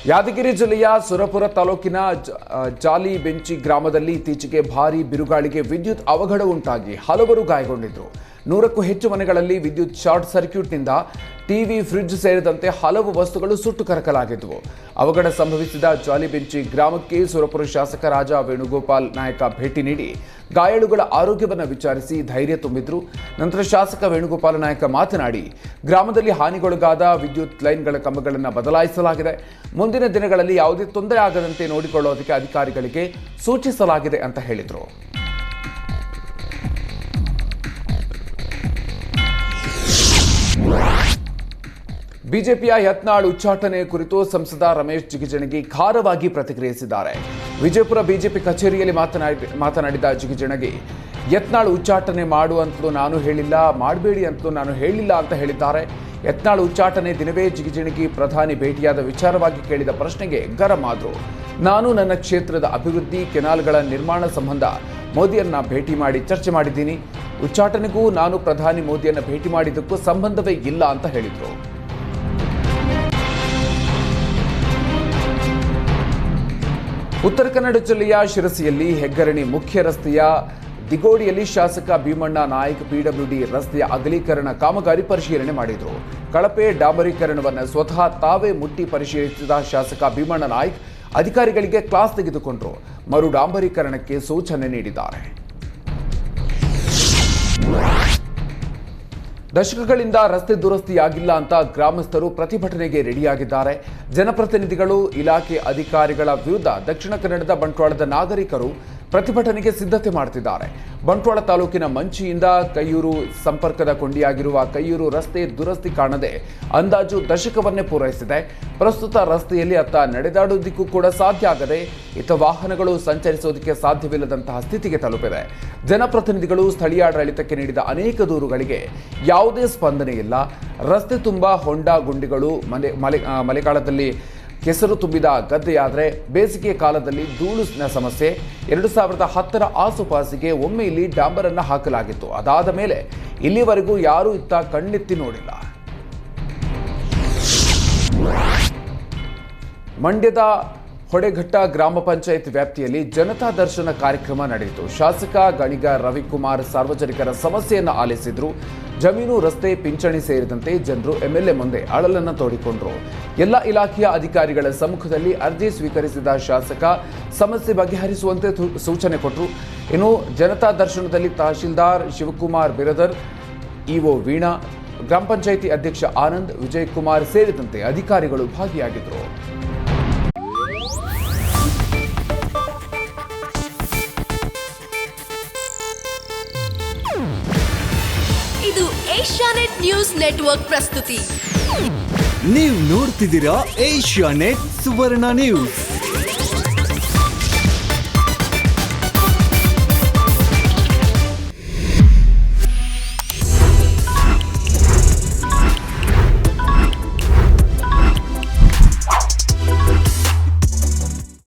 ಯಾದಗಿರಿ ಜಿಲ್ಲೆಯ ಸುರಪುರ ತಾಲೂಕಿನ ಜಾಲಿಬೆಂಚಿ ಗ್ರಾಮದಲ್ಲಿ ಇತ್ತೀಚೆಗೆ ಭಾರೀ ಬಿರುಗಾಳಿಗೆ ವಿದ್ಯುತ್ ಅವಘಡ ಉಂಟಾಗಿ ಹಲವರು ಗಾಯಗೊಂಡಿದ್ದರು. 100ಕ್ಕೂ ಹೆಚ್ಚು ಮನೆಗಳಲ್ಲಿ ವಿದ್ಯುತ್ ಶಾರ್ಟ್ ಸರ್ಕ್ಯೂಟ್ನಿಂದ ಟಿವಿ, ಫ್ರಿಡ್ಜ್ ಸೇರಿದಂತೆ ಹಲವು ವಸ್ತುಗಳು ಸುಟ್ಟು ಕರಕಲಾಗಿದ್ದವು. ಅವಘಡ ಸಂಭವಿಸಿದ ಜಾಲಿಬೆಂಚಿ ಗ್ರಾಮಕ್ಕೆ ಸುರಪುರ ಶಾಸಕ ರಾಜಾ ವೇಣುಗೋಪಾಲ್ ನಾಯಕ ಭೇಟಿ ನೀಡಿ ಗಾಯಾಳುಗಳ ಆರೋಗ್ಯವನ್ನು ವಿಚಾರಿಸಿ ಧೈರ್ಯ ತುಂಬಿದ್ರು. ನಂತರ ಶಾಸಕ ವೇಣುಗೋಪಾಲ ನಾಯಕ ಮಾತನಾಡಿ, ಗ್ರಾಮದಲ್ಲಿ ಹಾನಿಗೊಳಗಾದ ವಿದ್ಯುತ್ ಲೈನ್ಗಳ ಕಂಬಗಳನ್ನು ಬದಲಾಯಿಸಲಾಗಿದೆ. ಮುಂದಿನ ದಿನಗಳಲ್ಲಿ ಯಾವುದೇ ತೊಂದರೆ ಆಗದಂತೆ ನೋಡಿಕೊಳ್ಳೋದಕ್ಕೆ ಅಧಿಕಾರಿಗಳಿಗೆ ಸೂಚಿಸಲಾಗಿದೆ ಅಂತ ಹೇಳಿದರು. ಬಿಜೆಪಿಯ ಯತ್ನಾಳ್ ಉಚ್ಚಾಟನೆ ಕುರಿತು ಸಂಸದ ರಮೇಶ್ ಜಿಗಜಿಣಗಿ ಖಾರವಾಗಿ ಪ್ರತಿಕ್ರಿಯಿಸಿದ್ದಾರೆ. ವಿಜಯಪುರ ಬಿಜೆಪಿ ಕಚೇರಿಯಲ್ಲಿ ಮಾತನಾಡಿದ ಜಿಗಜಿಣಗಿ, ಯತ್ನಾಳ್ ಉಚ್ಚಾಟನೆ ಮಾಡುವಂತಲೂ ನಾನು ಹೇಳಿಲ್ಲ, ಮಾಡಬೇಡಿ ಅಂತಲೂ ನಾನು ಹೇಳಿಲ್ಲ ಅಂತ ಹೇಳಿದ್ದಾರೆ. ಯತ್ನಾಳ್ ಉಚ್ಚಾಟನೆ ದಿನವೇ ಜಿಗಜಿಣಗಿ ಪ್ರಧಾನಿ ಭೇಟಿಯಾದ ವಿಚಾರವಾಗಿ ಕೇಳಿದ ಪ್ರಶ್ನೆಗೆ ಗರಂ ಆದರು. ನಾನು ನನ್ನ ಕ್ಷೇತ್ರದ ಅಭಿವೃದ್ಧಿ, ಕೆನಾಲ್ಗಳ ನಿರ್ಮಾಣ ಸಂಬಂಧ ಮೋದಿಯನ್ನ ಭೇಟಿ ಮಾಡಿ ಚರ್ಚೆ ಮಾಡಿದ್ದೀನಿ. ಉಚ್ಚಾಟನೆಗೂ ನಾನು ಪ್ರಧಾನಿ ಮೋದಿಯನ್ನ ಭೇಟಿ ಮಾಡಿದ್ದಕ್ಕೂ ಸಂಬಂಧವೇ ಇಲ್ಲ ಅಂತ ಹೇಳಿದರು. ಉತ್ತರ ಕನ್ನಡ ಜಿಲ್ಲೆಯ ಶಿರಸಿಯಲ್ಲಿ ಹೆಗ್ಗರಣಿ ಮುಖ್ಯ ರಸ್ತೆಯ ದಿಗೋಡಿಯಲ್ಲಿ ಶಾಸಕ ಭೀಮಣ್ಣ ನಾಯ್ಕ್ ಪಿಡಬ್ಲ್ಯೂಡಿ ರಸ್ತೆಯ ಅಗಲೀಕರಣ ಕಾಮಗಾರಿ ಪರಿಶೀಲನೆ ಮಾಡಿದರು. ಕಳಪೆ ಡಾಂಬರೀಕರಣವನ್ನು ಸ್ವತಃ ತಾವೇ ಮುಟ್ಟಿ ಪರಿಶೀಲಿಸಿದ ಶಾಸಕ ಭೀಮಣ್ಣ ನಾಯ್ಕ್ ಅಧಿಕಾರಿಗಳಿಗೆ ಕ್ಲಾಸ್ ತೆಗೆದುಕೊಂಡರು. ಮರು ಡಾಂಬರೀಕರಣಕ್ಕೆ ಸೂಚನೆ ನೀಡಿದ್ದಾರೆ. ದಶಕಗಳಿಂದ ರಸ್ತೆ ದುರಸ್ತಿಯಾಗಿಲ್ಲ ಅಂತ ಗ್ರಾಮಸ್ಥರು ಪ್ರತಿಭಟನೆಗೆ ರೆಡಿಯಾಗಿದ್ದಾರೆ. ಜನಪ್ರತಿನಿಧಿಗಳು, ಇಲಾಖೆ ಅಧಿಕಾರಿಗಳ ವಿರುದ್ಧ ದಕ್ಷಿಣ ಕನ್ನಡದ ಬಂಟ್ವಾಳದ ನಾಗರಿಕರು ಪ್ರತಿಭಟನೆಗೆ ಸಿದ್ಧತೆ ಮಾಡುತ್ತಿದ್ದಾರೆ. ಬಂಟ್ವಾಳ ತಾಲೂಕಿನ ಮಂಚಿಯಿಂದ ಕೈಯೂರು ಸಂಪರ್ಕದ ಕೊಂಡಿಯಾಗಿರುವ ಕೈಯೂರು ರಸ್ತೆ ದುರಸ್ತಿ ಕಾಣದೆ ಅಂದಾಜು ದಶಕವನ್ನೇ ಪೂರೈಸಿದೆ. ಪ್ರಸ್ತುತ ರಸ್ತೆಯಲ್ಲಿ ಅತ್ತ ನಡೆದಾಡುವುದಕ್ಕೂ ಕೂಡ ಸಾಧ್ಯ ಆಗದೆ ಇತ ವಾಹನಗಳು ಸಂಚರಿಸೋದಕ್ಕೆ ಸಾಧ್ಯವಿಲ್ಲದಂತಹ ಸ್ಥಿತಿಗೆ ತಲುಪಿದೆ. ಜನಪ್ರತಿನಿಧಿಗಳು ಸ್ಥಳೀಯಾಡಳಿತಕ್ಕೆ ನೀಡಿದ ಅನೇಕ ದೂರುಗಳಿಗೆ ಯಾವುದೇ ಸ್ಪಂದನೆ ಇಲ್ಲ. ರಸ್ತೆ ತುಂಬ ಹೊಂಡ ಗುಂಡಿಗಳು, ಮಳೆಗಾಲದಲ್ಲಿ ಕೆಸರು ತುಂಬಿದ ಗದ್ದೆಯಾದರೆ ಬೇಸಿಗೆ ಕಾಲದಲ್ಲಿ ಧೂಳಿನ ಸಮಸ್ಯೆ. 2010ರ ಆಸುಪಾಸಿಗೆ ಒಮ್ಮೆ ಇಲ್ಲಿ ಡಾಂಬರನ್ನು ಹಾಕಲಾಗಿತ್ತು. ಅದಾದ ಮೇಲೆ ಇಲ್ಲಿವರೆಗೂ ಯಾರೂ ಇತ್ತ ಕಣ್ಣೆತ್ತಿ ನೋಡಿಲ್ಲ. ಮಂಡ್ಯದ ಹೊಡೆಘಟ್ಟ ಗ್ರಾಮ ಪಂಚಾಯತ್ ವ್ಯಾಪ್ತಿಯಲ್ಲಿ ಜನತಾ ದರ್ಶನ ಕಾರ್ಯಕ್ರಮ ನಡೆಯಿತು. ಶಾಸಕ ಗಣಿಗ ರವಿಕುಮಾರ್ ಸಾರ್ವಜನಿಕರ ಸಮಸ್ಯೆಯನ್ನು ಆಲಿಸಿದ್ರು. ಜಮೀನು, ರಸ್ತೆ, ಪಿಂಚಣಿ ಸೇರಿದಂತೆ ಜನರು ಎಂಎಲ್ಎ ಮುಂದೆ ಅಳಲನ್ನು ತೋಡಿಕೊಂಡರು. ಎಲ್ಲ ಇಲಾಖೆಯ ಅಧಿಕಾರಿಗಳ ಸಮ್ಮುಖದಲ್ಲಿ ಅರ್ಜಿ ಸ್ವೀಕರಿಸಿದ ಶಾಸಕ ಸಮಸ್ಯೆ ಬಗೆಹರಿಸುವಂತೆ ಸೂಚನೆ ಕೊಟ್ಟರು. ಇನ್ನು ಜನತಾ ದರ್ಶನದಲ್ಲಿ ತಹಶೀಲ್ದಾರ್ ಶಿವಕುಮಾರ್ ಬಿರದರ್, ಇಒ ವೀಣಾ, ಗ್ರಾಮ ಪಂಚಾಯಿತಿ ಅಧ್ಯಕ್ಷ ಆನಂದ್, ವಿಜಯಕುಮಾರ್ ಸೇರಿದಂತೆ ಅಧಿಕಾರಿಗಳು ಭಾಗಿಯಾಗಿದ್ದರು. ಇದು ಏಷ್ಯಾನೆಟ್ ನ್ಯೂಸ್ ನೆಟ್ವರ್ಕ್ ಪ್ರಸ್ತುತಿ. ನೀವು ನೋಡ್ತಿದ್ದೀರಾ ಏಷ್ಯಾನೆಟ್ ಸುವರ್ಣ ನ್ಯೂಸ್.